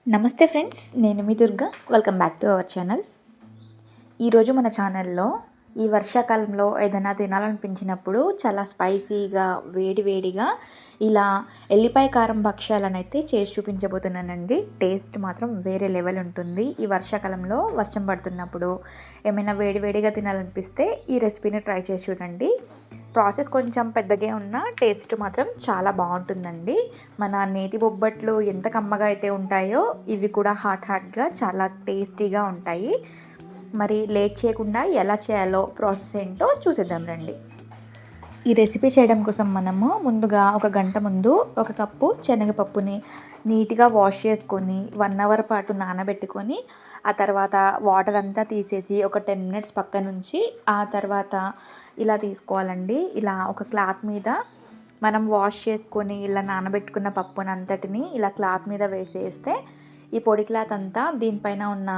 నమస్తే ఫ్రెండ్స్, నేను మీ Durga. Welcome back to our channel. ఈరోజు మన ఛానల్లో ఈ వర్షాకాలంలో ఏదైనా తినాలనిపించినప్పుడు చాలా స్పైసీగా వేడి వేడిగా ఇలా ఎల్లిపాయ కారం భక్ష్యాలనైతే చేసి చూపించబోతున్నానండి. టేస్ట్ మాత్రం వేరే లెవెల్ ఉంటుంది. ఈ వర్షాకాలంలో వర్షం పడుతున్నప్పుడు ఏమైనా వేడి వేడిగా తినాలనిపిస్తే ఈ రెసిపీని ట్రై చేసి చూడండి. ప్రాసెస్ కొంచెం పెద్దగా ఉన్న టేస్ట్ మాత్రం చాలా బాగుంటుందండి. మన నేతి బొబ్బట్లు ఎంత కమ్మగా అయితే ఉంటాయో ఇవి కూడా హాట్గా చాలా టేస్టీగా ఉంటాయి. మరి లేట్ చేయకుండా ఎలా చేయాలో ప్రాసెస్ ఏంటో చూసేద్దాం రండి. ఈ రెసిపీ చేయడం కోసం మనము ముందుగా ఒక గంట ముందు ఒక కప్పు శనగపప్పుని నీట్గా వాష్ చేసుకొని 1 అవర్ పాటు నానబెట్టుకొని ఆ తర్వాత వాటర్ అంతా తీసేసి ఒక 10 మినిట్స్ పక్క నుంచి ఆ తర్వాత ఇలా తీసుకోవాలండి. ఇలా ఒక క్లాత్ మీద మనం వాష్ చేసుకొని ఇలా నానబెట్టుకున్న పప్పునంతటిని ఇలా క్లాత్ మీద వేసేస్తే ఈ పొడి క్లాత్ అంతా దీనిపైన ఉన్న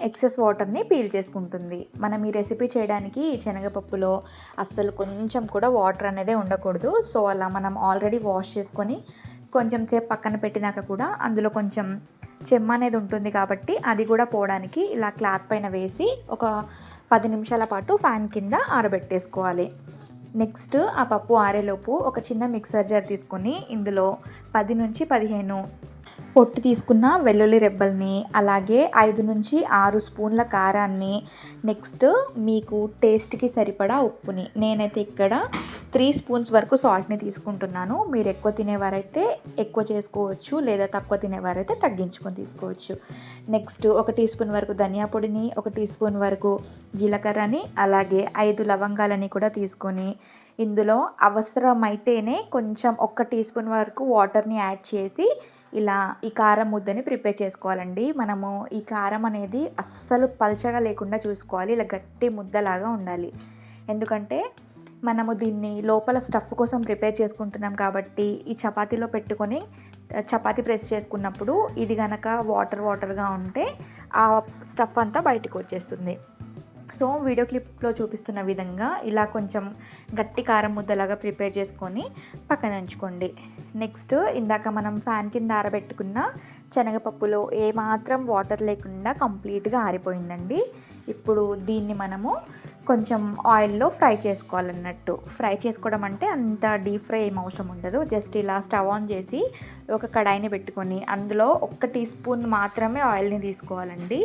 ఎక్సెస్ వాటర్ని పీల్ చేసుకుంటుంది. మనం ఈ రెసిపీ చేయడానికి ఈ శనగపప్పులో అస్సలు కొంచెం కూడా వాటర్ అనేది ఉండకూడదు. సో అలా మనం ఆల్రెడీ వాష్ చేసుకొని కొంచెం సేపు పక్కన పెట్టినాక కూడా అందులో కొంచెం చెమ్మ అనేది ఉంటుంది కాబట్టి అది కూడా పోవడానికి ఇలా క్లాత్ పైన వేసి ఒక 10 నిమిషాల పాటు ఫ్యాన్ కింద ఆరబెట్టేసుకోవాలి. నెక్స్ట్ ఆ పప్పు ఆరేలోపు ఒక చిన్న మిక్సర్ జార్ తీసుకొని ఇందులో 10 నుంచి 15 పొట్టు తీసుకున్న వెల్లుల్లి రెబ్బల్ని, అలాగే 5 నుంచి 6 స్పూన్ల కారాన్ని, నెక్స్ట్ మీకు టేస్ట్కి సరిపడా ఉప్పుని, నేనైతే ఇక్కడ 3 స్పూన్స్ వరకు సాల్ట్ని తీసుకుంటున్నాను. మీరు ఎక్కువ తినేవారైతే ఎక్కువ చేసుకోవచ్చు, లేదా తక్కువ తినేవారైతే తగ్గించుకొని తీసుకోవచ్చు. నెక్స్ట్ 1 టీ స్పూన్ వరకు ధనియా పొడిని, 1 టీ స్పూన్ వరకు జీలకర్రని, అలాగే 5 లవంగాలని కూడా తీసుకొని ఇందులో అవసరమైతేనే కొంచెం 1 టీ స్పూన్ వరకు వాటర్ని యాడ్ చేసి ఇలా ఈ కారం ముద్దని ప్రిపేర్ చేసుకోవాలండి. మనము ఈ కారం అనేది అస్సలు పల్చగా లేకుండా చూసుకోవాలి. ఇలా గట్టి ముద్దలాగా ఉండాలి. ఎందుకంటే మనము దీన్ని లోపల స్టఫ్ కోసం ప్రిపేర్ చేసుకుంటున్నాం కాబట్టి ఈ చపాతీలో పెట్టుకొని చపాతీ ప్రెస్ చేసుకున్నప్పుడు ఇది కనుక వాటర్గా ఉంటే ఆ స్టఫ్ అంతా బయటకు వచ్చేస్తుంది. సో వీడియో క్లిప్లో చూపిస్తున్న విధంగా ఇలా కొంచెం గట్టి కారం ముద్దలాగా ప్రిపేర్ చేసుకొని పక్కన ఉంచుకోండి. నెక్స్ట్ ఇందాక మనం ఫ్యాన్ కింద ఆరబెట్టుకున్న శనగపప్పులో ఏమాత్రం వాటర్ లేకుండా కంప్లీట్గా ఆరిపోయిందండి. ఇప్పుడు దీన్ని మనము కొంచెం ఆయిల్లో ఫ్రై చేసుకోవాలన్నట్టు. ఫ్రై చేసుకోవడం అంటే అంత డీప్ ఫ్రై ఏం అవసరం ఉండదు. జస్ట్ ఇలా స్టవ్ ఆన్ చేసి ఒక కడాయిని పెట్టుకొని అందులో 1 టీ స్పూన్ మాత్రమే ఆయిల్ని తీసుకోవాలండి.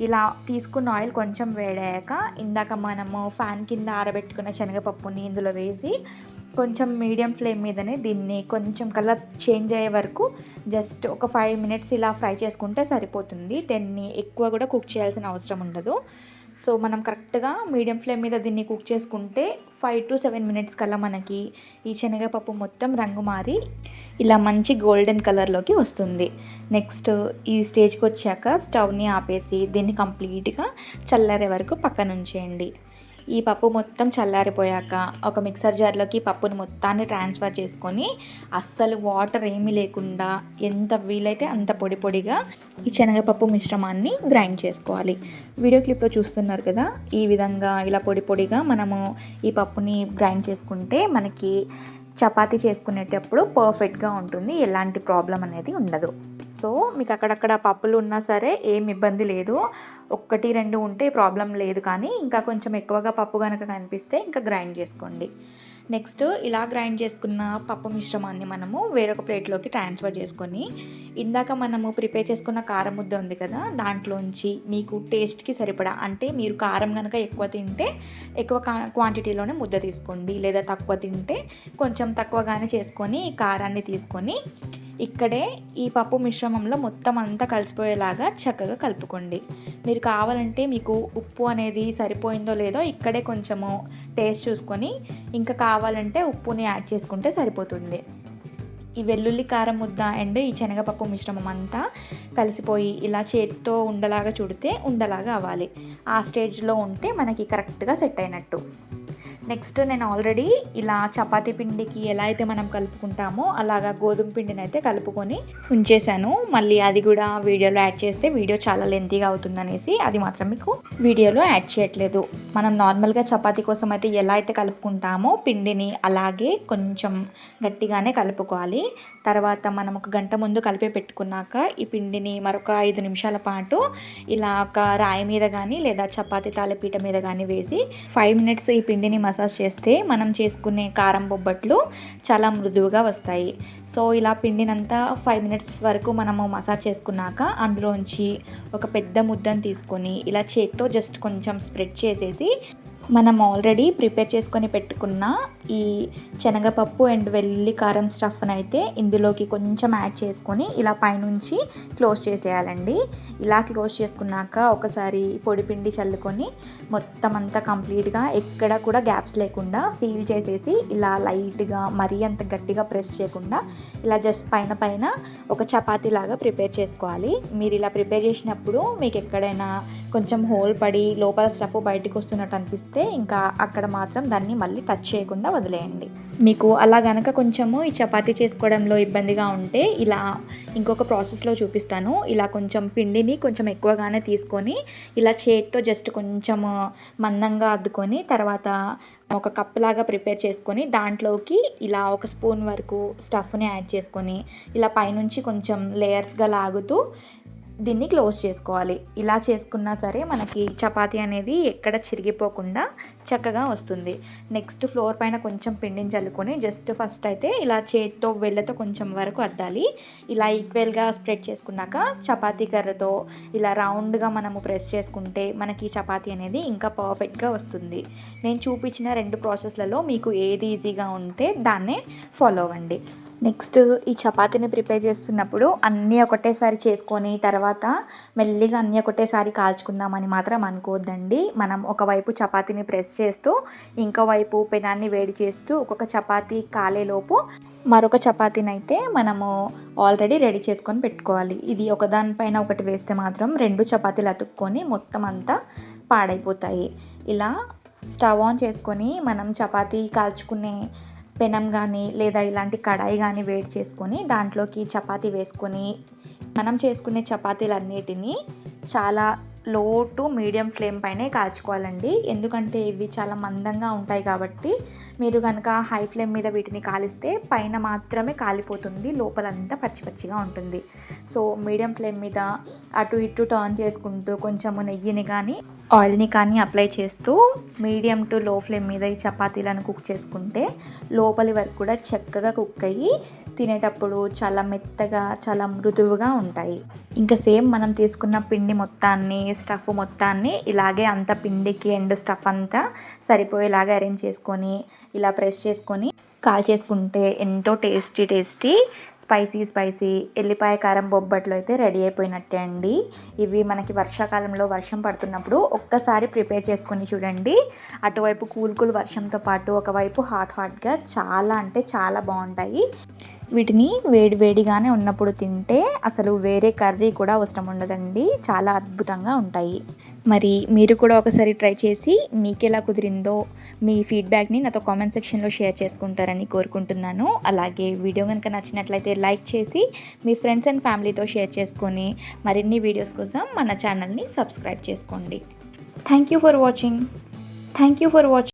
ఇలా తీసుకున్న ఆయిల్ కొంచెం వేడాక ఇందాక మనము ఫ్యాన్ కింద ఆరబెట్టుకున్న శనగపప్పుని ఇందులో వేసి కొంచెం మీడియం ఫ్లేమ్ మీదనే దీన్ని కొంచెం కలర్ చేంజ్ అయ్యే వరకు జస్ట్ ఒక 5 మినిట్స్ ఇలా ఫ్రై చేసుకుంటే సరిపోతుంది. దీన్ని ఎక్కువ కూడా కుక్ చేయాల్సిన అవసరం ఉండదు. సో మనం కరెక్ట్గా మీడియం ఫ్లేమ్ మీద దీన్ని కుక్ చేసుకుంటే 5 to 7 మినిట్స్ కల్లా మనకి ఈ శనగపప్పు మొత్తం రంగు మారి ఇలా మంచి గోల్డెన్ కలర్లోకి వస్తుంది. నెక్స్ట్ ఈ స్టేజ్కి వచ్చాక స్టవ్ని ఆపేసి దీన్ని కంప్లీట్గా చల్లారే వరకు పక్కన ఉంచేయండి. ఈ పప్పు మొత్తం చల్లారిపోయాక ఒక మిక్సర్ జార్లోకి పప్పుని మొత్తాన్ని ట్రాన్స్ఫర్ చేసుకొని అస్సలు వాటర్ ఏమీ లేకుండా ఎంత వీలైతే అంత పొడి పొడిగా ఈ శనగపప్పు మిశ్రమాన్ని గ్రైండ్ చేసుకోవాలి. వీడియో క్లిప్లో చూస్తున్నారు కదా, ఈ విధంగా ఇలా పొడి పొడిగా మనము ఈ పప్పుని గ్రైండ్ చేసుకుంటే మనకి చపాతీ చేసుకునేటప్పుడు పర్ఫెక్ట్గా ఉంటుంది. ఎలాంటి ప్రాబ్లం అనేది ఉండదు. సో మీకు అక్కడక్కడ పప్పులు ఉన్నా సరే ఏం ఇబ్బంది లేదు. 1, 2 ఉంటే ప్రాబ్లం లేదు. కానీ ఇంకా కొంచెం ఎక్కువగా పప్పు కనుక కనిపిస్తే ఇంకా గ్రైండ్ చేసుకోండి. నెక్స్ట్ ఇలా గ్రైండ్ చేసుకున్న పప్పు మిశ్రమాన్ని మనము వేరొక ప్లేట్లోకి ట్రాన్స్ఫర్ చేసుకొని ఇందాక మనము ప్రిపేర్ చేసుకున్న కారం ముద్ద ఉంది కదా, దాంట్లోంచి మీకు టేస్ట్కి సరిపడా, అంటే మీరు కారం కనుక ఎక్కువ తింటే ఎక్కువ క్వాంటిటీలోనే ముద్ద తీసుకోండి, లేదా తక్కువ తింటే కొంచెం తక్కువగానే చేసుకొని ఈ కారాన్ని తీసుకొని ఇక్కడే ఈ పప్పు మిశ్రమంలో మొత్తం అంతా కలిసిపోయేలాగా చక్కగా కలుపుకోండి. మీరు కావాలంటే మీకు ఉప్పు అనేది సరిపోయిందో లేదో ఇక్కడే కొంచెము టేస్ట్ చూసుకొని ఇంకా కావాలంటే ఉప్పుని యాడ్ చేసుకుంటే సరిపోతుంది. ఈ వెల్లుల్లి కారం ముద్ద అండ్ ఈ శనగపప్పు మిశ్రమం అంతా కలిసిపోయి ఇలా చేతితో ఉండలాగా చుడితే ఉండలాగా అవ్వాలి. ఆ స్టేజ్లో ఉంటే మనకి కరెక్ట్గా సెట్ అయినట్టు. నెక్స్ట్ నేను ఆల్రెడీ ఇలా చపాతీ పిండికి ఎలా అయితే మనం కలుపుకుంటామో అలాగా గోధుమ పిండిని అయితే కలుపుకొని ఉంచేసాను. మళ్ళీ అది కూడా వీడియోలో యాడ్ చేస్తే వీడియో చాలా లెంతీగా అవుతుందనేసి అది మాత్రం మీకు వీడియోలో యాడ్ చేయట్లేదు. మనం నార్మల్గా చపాతీ కోసం అయితే ఎలా అయితే కలుపుకుంటామో పిండిని అలాగే కొంచెం గట్టిగానే కలుపుకోవాలి. తర్వాత మనం ఒక గంట ముందు కలిపి పెట్టుకున్నాక ఈ పిండిని మరొక 5 నిమిషాల పాటు ఇలా ఒక రాయి మీద కానీ లేదా చపాతీ తాలిపీట మీద కానీ వేసి 5 మినిట్స్ ఈ పిండిని మసాజ్ చేస్తే మనం చేసుకునే కారం బొబ్బట్లు చాలా మృదువుగా వస్తాయి. సో ఇలా పిండినంతా 5 మినిట్స్ వరకు మనము మసాజ్ చేసుకున్నాక అందులోంచి ఒక పెద్ద ముద్దను తీసుకొని ఇలా చేత్తో జస్ట్ కొంచెం స్ప్రెడ్ చేసేసి మనం ఆల్రెడీ ప్రిపేర్ చేసుకొని పెట్టుకున్న ఈ శనగపప్పు అండ్ వెల్లుల్లి కారం స్టఫ్ని అయితే ఇందులోకి కొంచెం యాడ్ చేసుకొని ఇలా పైనుంచి క్లోజ్ చేసేయాలండి. ఇలా క్లోజ్ చేసుకున్నాక ఒకసారి పొడిపిండి చల్లుకొని మొత్తం అంతా కంప్లీట్గా ఎక్కడ కూడా గ్యాప్స్ లేకుండా సీల్ చేసేసి ఇలా లైట్గా మరీ అంత గట్టిగా ప్రెస్ చేయకుండా ఇలా జస్ట్ పైన ఒక చపాతీ లాగా ప్రిపేర్ చేసుకోవాలి. మీరు ఇలా ప్రిపేర్ చేసినప్పుడు మీకు ఎక్కడైనా కొంచెం హోల్ పడి లోపల స్టఫ్ బయటకు వస్తున్నట్టు అనిపిస్తే ఇంకా అక్కడ మాత్రం దాన్ని మళ్ళీ టచ్ చేయకుండా వదిలేయండి. మీకు అలా గనక కొంచెము ఈ చపాతీ చేసుకోవడంలో ఇబ్బందిగా ఉంటే ఇలా ఇంకొక ప్రాసెస్లో చూపిస్తాను. ఇలా కొంచెం పిండిని కొంచెం ఎక్కువగానే తీసుకొని ఇలా చేతితో జస్ట్ కొంచెం మందంగా అద్దుకొని తర్వాత ఒక కప్ లాగా ప్రిపేర్ చేసుకొని దాంట్లోకి ఇలా ఒక స్పూన్ వరకు స్టఫ్ని యాడ్ చేసుకొని ఇలా పైనుంచి కొంచెం లేయర్స్గా లాగుతూ దీన్ని క్లోజ్ చేసుకోవాలి. ఇలా చేసుకున్నా సరే మనకి చపాతీ అనేది ఎక్కడ చిరిగిపోకుండా చక్కగా వస్తుంది. నెక్స్ట్ ఫ్లోర్ పైన కొంచెం పిండిని చల్లుకొని జస్ట్ ఫస్ట్ అయితే ఇలా చేతితో వేళ్ళతో కొంచెం వరకు అద్దాలి. ఇలా ఈక్వల్గా స్ప్రెడ్ చేసుకున్నాక చపాతీ కర్రతో ఇలా రౌండ్గా మనము ప్రెస్ చేసుకుంటే మనకి చపాతీ అనేది ఇంకా పర్ఫెక్ట్గా వస్తుంది. నేను చూపించిన 2 ప్రాసెస్లలో మీకు ఏది ఈజీగా ఉంటే దాన్నే ఫాలో అవ్వండి. నెక్స్ట్ ఈ చపాతీని ప్రిపేర్ చేస్తున్నప్పుడు అన్నీ ఒకటేసారి చేసుకొని తర్వాత మెల్లిగా అన్నీ ఒకటేసారి కాల్చుకుందామని మాత్రం అనుకోవద్దండి. మనం ఒకవైపు చపాతీని ప్రెస్ చేస్తూ ఇంకో వైపు పెనాన్ని వేడి చేస్తూ ఒక్కొక్క చపాతీ కాలేలోపు మరొక చపాతీని అయితే మనము ఆల్రెడీ రెడీ చేసుకొని పెట్టుకోవాలి. ఇది ఒకదానిపైన ఒకటి వేస్తే మాత్రం 2 చపాతీలు అతుక్కొని మొత్తం అంతా పాడైపోతాయి. ఇలా స్టవ్ ఆన్ చేసుకొని మనం చపాతీ కాల్చుకునే పెనం కానీ లేదా ఇలాంటి కడాయి కానీ వేడి చేసుకొని దాంట్లోకి చపాతీ వేసుకొని మనం చేసుకునే చపాతీలన్నిటినీ చాలా లో టు మీడియం ఫ్లేమ్ పైనే కాల్చుకోవాలండి. ఎందుకంటే ఇవి చాలా మందంగా ఉంటాయి కాబట్టి మీరు కనుక హై ఫ్లేమ్ మీద వీటిని కాలిస్తే పైన మాత్రమే కాలిపోతుంది, లోపలంతా పచ్చిగా ఉంటుంది. సో మీడియం ఫ్లేమ్ మీద అటు ఇటు టర్న్ చేసుకుంటూ కొంచెము నెయ్యిని కానీ ఆయిల్ని కానీ అప్లై చేస్తూ మీడియం టు లో ఫ్లేమ్ మీద ఈ చపాతీలను కుక్ చేసుకుంటే లోపలి వరకు కూడా చక్కగా కుక్ అయ్యి తినేటప్పుడు చాలా మెత్తగా చాలా మృదువుగా ఉంటాయి. ఇంకా సేమ్ మనం తీసుకున్న పిండి మొత్తాన్ని స్టఫ్ మొత్తాన్ని ఇలాగే అంత పిండికి అండ్ స్టఫ్ అంతా సరిపోయేలాగా అరేంజ్ చేసుకొని ఇలా ప్రెస్ చేసుకొని కాల్ చేసుకుంటే ఎంతో టేస్టీ స్పైసీ ఎల్లిపాయ కారం బొబ్బట్లు అయితే రెడీ అయిపోయినట్టే అండి. ఇవి మనకి వర్షాకాలంలో వర్షం పడుతున్నప్పుడు ఒక్కసారి ప్రిపేర్ చేసుకొని చూడండి. అటువైపు కూల్ వర్షంతో పాటు ఒకవైపు హాట్గా చాలా అంటే చాలా బాగుంటాయి. వీటిని వేడిగానే ఉన్నప్పుడు తింటే అసలు వేరే కర్రీ కూడా అవసరం ఉండదండి, చాలా అద్భుతంగా ఉంటాయి. మరి మీరు కూడా ఒకసారి ట్రై చేసి మీకు ఎలా కుదిరిందో మీ ఫీడ్బ్యాక్ని నాతో కామెంట్ సెక్షన్లో షేర్ చేసుకుంటారని కోరుకుంటున్నాను. అలాగే వీడియో కనుక నచ్చినట్లయితే లైక్ చేసి మీ ఫ్రెండ్స్ అండ్ ఫ్యామిలీతో షేర్ చేసుకొని మరిన్ని వీడియోస్ కోసం మన ఛానల్ని సబ్స్క్రైబ్ చేసుకోండి. Thank you for watching.